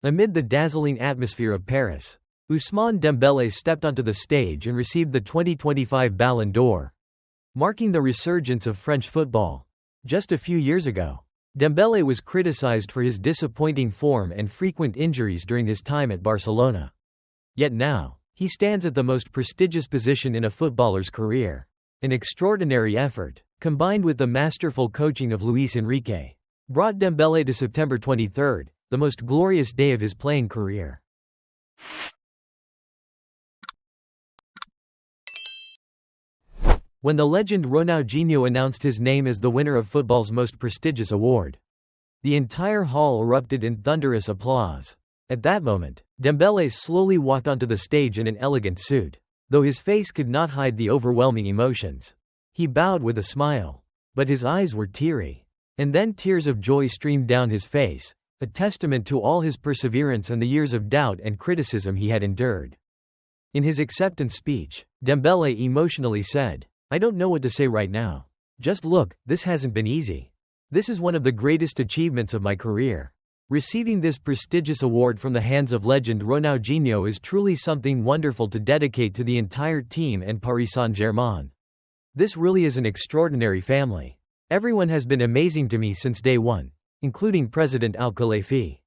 Amid the dazzling atmosphere of Paris, Ousmane Dembélé stepped onto the stage and received the 2025 Ballon d'Or, marking the resurgence of French football. Just a few years ago, Dembélé was criticized for his disappointing form and frequent injuries during his time at Barcelona. Yet now, he stands at the most prestigious position in a footballer's career. An extraordinary effort, combined with the masterful coaching of Luis Enrique, brought Dembélé to September 23, the most glorious day of his playing career. When the legend Ronaldinho announced his name as the winner of football's most prestigious award, the entire hall erupted in thunderous applause. At that moment, Dembélé slowly walked onto the stage in an elegant suit, though his face could not hide the overwhelming emotions. He bowed with a smile, but his eyes were teary. And then tears of joy streamed down his face, a testament to all his perseverance and the years of doubt and criticism he had endured. In his acceptance speech, Dembélé emotionally said, "I don't know what to say right now. Just look, this hasn't been easy. This is one of the greatest achievements of my career. Receiving this prestigious award from the hands of legend Ronaldinho is truly something wonderful to dedicate to the entire team and Paris Saint-Germain. This really is an extraordinary family. Everyone has been amazing to me since day one, including President Al-Khalifi.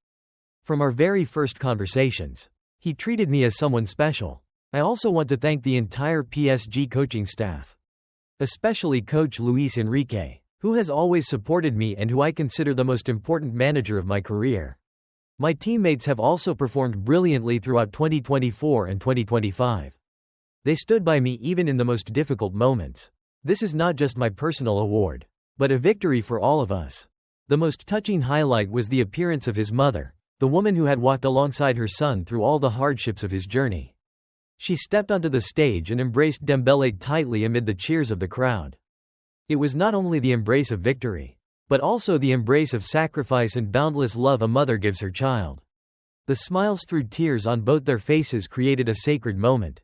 From our very first conversations, he treated me as someone special. I also want to thank the entire PSG coaching staff, especially coach Luis Enrique, who has always supported me and who I consider the most important manager of my career. My teammates have also performed brilliantly throughout 2024 and 2025. They stood by me even in the most difficult moments. This is not just my personal award, but a victory for all of us." The most touching highlight was the appearance of his mother, the woman who had walked alongside her son through all the hardships of his journey. She stepped onto the stage and embraced Dembélé tightly amid the cheers of the crowd. It was not only the embrace of victory, but also the embrace of sacrifice and boundless love a mother gives her child. The smiles through tears on both their faces created a sacred moment,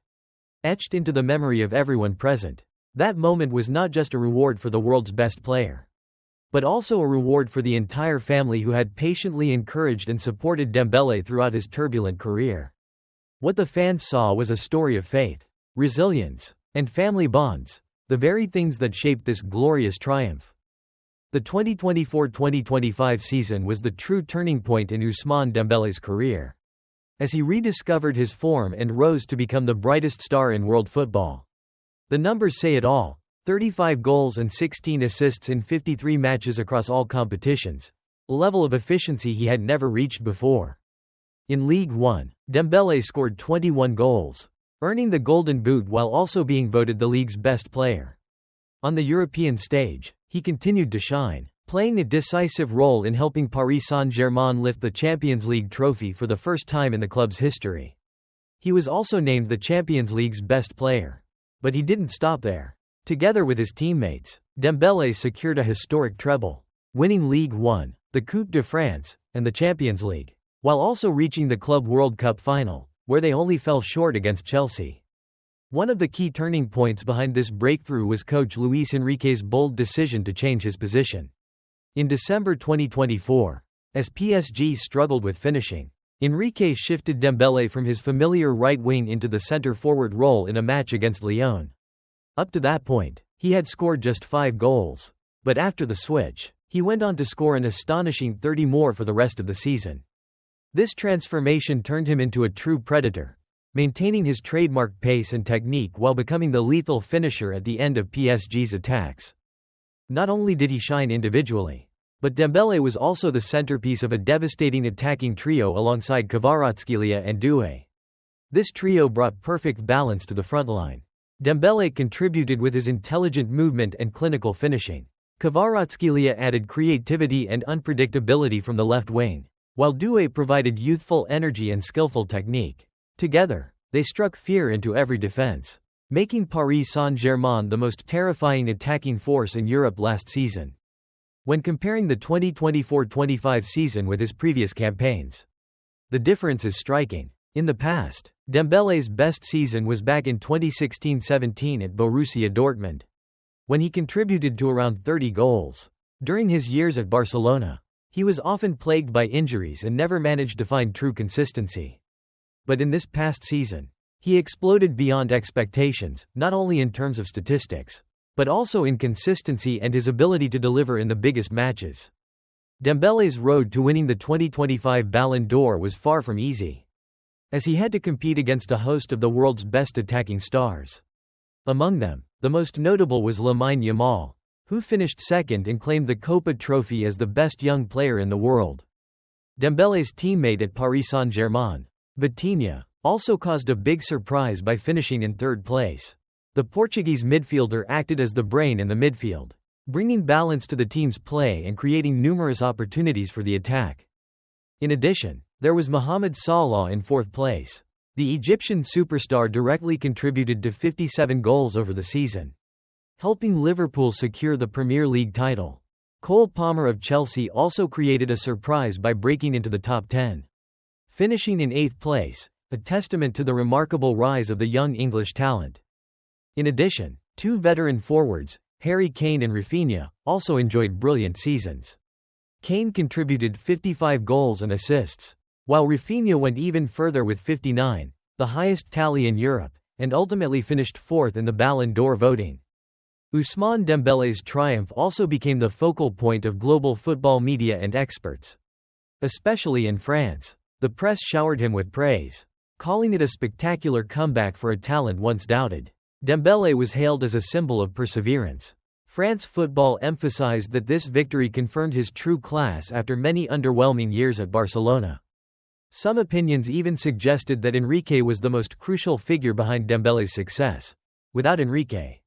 etched into the memory of everyone present. That moment was not just a reward for the world's best player, but also a reward for the entire family who had patiently encouraged and supported Dembélé throughout his turbulent career. What the fans saw was a story of faith, resilience, and family bonds, the very things that shaped this glorious triumph. The 2024-2025 season was the true turning point in Ousmane Dembélé's career, as he rediscovered his form and rose to become the brightest star in world football. The numbers say it all: 35 goals and 16 assists in 53 matches across all competitions, a level of efficiency he had never reached before. In Ligue 1, Dembélé scored 21 goals, earning the Golden Boot while also being voted the league's best player. On the European stage, he continued to shine, playing a decisive role in helping Paris Saint-Germain lift the Champions League trophy for the first time in the club's history. He was also named the Champions League's best player. But he didn't stop there. Together with his teammates, Dembélé secured a historic treble, winning Ligue 1, the Coupe de France, and the Champions League, while also reaching the Club World Cup final, where they only fell short against Chelsea. One of the key turning points behind this breakthrough was coach Luis Enrique's bold decision to change his position. In December 2024, as PSG struggled with finishing, Enrique shifted Dembélé from his familiar right wing into the center-forward role in a match against Lyon. Up to that point, he had scored just 5 goals. But after the switch, he went on to score an astonishing 30 more for the rest of the season. This transformation turned him into a true predator, maintaining his trademark pace and technique while becoming the lethal finisher at the end of PSG's attacks. Not only did he shine individually, but Dembélé was also the centerpiece of a devastating attacking trio alongside Kvaratskhelia and Doué. This trio brought perfect balance to the front line. Dembélé contributed with his intelligent movement and clinical finishing. Kvaratskhelia added creativity and unpredictability from the left wing, while Doué provided youthful energy and skillful technique. Together, they struck fear into every defense, making Paris Saint-Germain the most terrifying attacking force in Europe last season. When comparing the 2024-25 season with his previous campaigns, the difference is striking. In the past, Dembélé's best season was back in 2016-17 at Borussia Dortmund, when he contributed to around 30 goals. During his years at Barcelona, He was often plagued by injuries and never managed to find true consistency. But in this past season, he exploded beyond expectations, not only in terms of statistics, but also in consistency and his ability to deliver in the biggest matches. Dembele's road to winning the 2025 Ballon d'Or was far from easy, as he had to compete against a host of the world's best attacking stars. Among them, the most notable was Lamine Yamal, who finished second and claimed the Copa trophy as the best young player in the world. Dembele's teammate at Paris Saint-Germain, Vitinha, also caused a big surprise by finishing in third place. The Portuguese midfielder acted as the brain in the midfield, bringing balance to the team's play and creating numerous opportunities for the attack. In addition, there was Mohamed Salah in fourth place. The Egyptian superstar directly contributed to 57 goals over the season, helping Liverpool secure the Premier League title. Cole Palmer of Chelsea also created a surprise by breaking into the top 10, finishing in 8th place, a testament to the remarkable rise of the young English talent. In addition, two veteran forwards, Harry Kane and Rafinha, also enjoyed brilliant seasons. Kane contributed 55 goals and assists, while Rafinha went even further with 59, the highest tally in Europe, and ultimately finished fourth in the Ballon d'Or voting. Ousmane Dembele's triumph also became the focal point of global football media and experts. Especially in France, the press showered him with praise, calling it a spectacular comeback for a talent once doubted. Dembele was hailed as a symbol of perseverance. France Football emphasized that this victory confirmed his true class after many underwhelming years at Barcelona. Some opinions even suggested that Enrique was the most crucial figure behind Dembele's success. Without Enrique,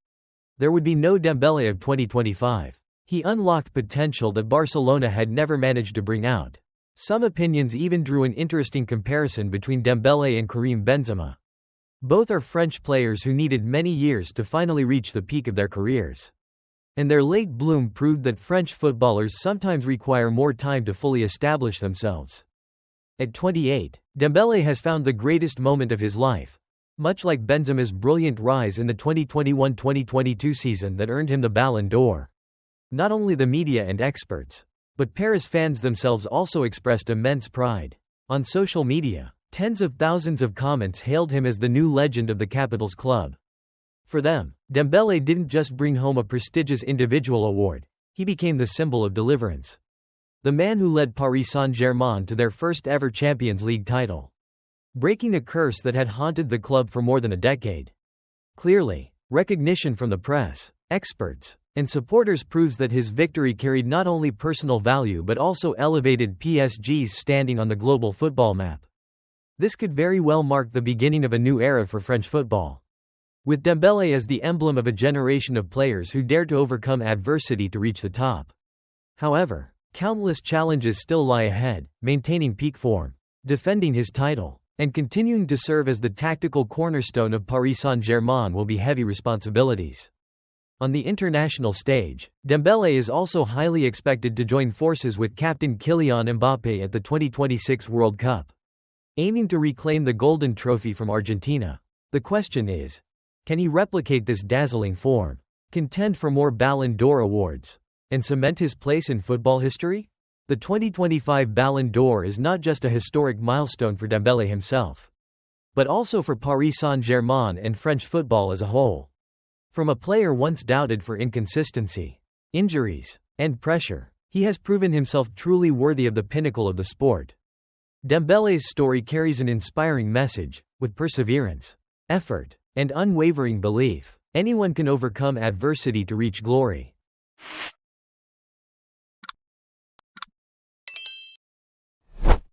there would be no Dembele of 2025. He unlocked potential that Barcelona had never managed to bring out. Some opinions even drew an interesting comparison between Dembele and Karim Benzema. Both are French players who needed many years to finally reach the peak of their careers. And their late bloom proved that French footballers sometimes require more time to fully establish themselves. At 28, Dembele has found the greatest moment of his life, much like Benzema's brilliant rise in the 2021-2022 season that earned him the Ballon d'Or. Not only the media and experts, but Paris fans themselves also expressed immense pride. On social media, tens of thousands of comments hailed him as the new legend of the capital's club. For them, Dembele didn't just bring home a prestigious individual award, he became the symbol of deliverance. The man who led Paris Saint-Germain to their first ever Champions League title, breaking a curse that had haunted the club for more than a decade. Clearly, recognition from the press, experts, and supporters proves that his victory carried not only personal value but also elevated PSG's standing on the global football map. This could very well mark the beginning of a new era for French football, with Dembele as the emblem of a generation of players who dared to overcome adversity to reach the top. However, countless challenges still lie ahead. Maintaining peak form, defending his title, and continuing to serve as the tactical cornerstone of Paris Saint-Germain will be heavy responsibilities. On the international stage, Dembele is also highly expected to join forces with captain Kylian Mbappé at the 2026 World Cup, aiming to reclaim the Golden Trophy from Argentina. The question is, can he replicate this dazzling form, contend for more Ballon d'Or awards, and cement his place in football history? The 2025 Ballon d'Or is not just a historic milestone for Dembele himself, but also for Paris Saint-Germain and French football as a whole. From a player once doubted for inconsistency, injuries, and pressure, he has proven himself truly worthy of the pinnacle of the sport. Dembele's story carries an inspiring message: with perseverance, effort, and unwavering belief, anyone can overcome adversity to reach glory.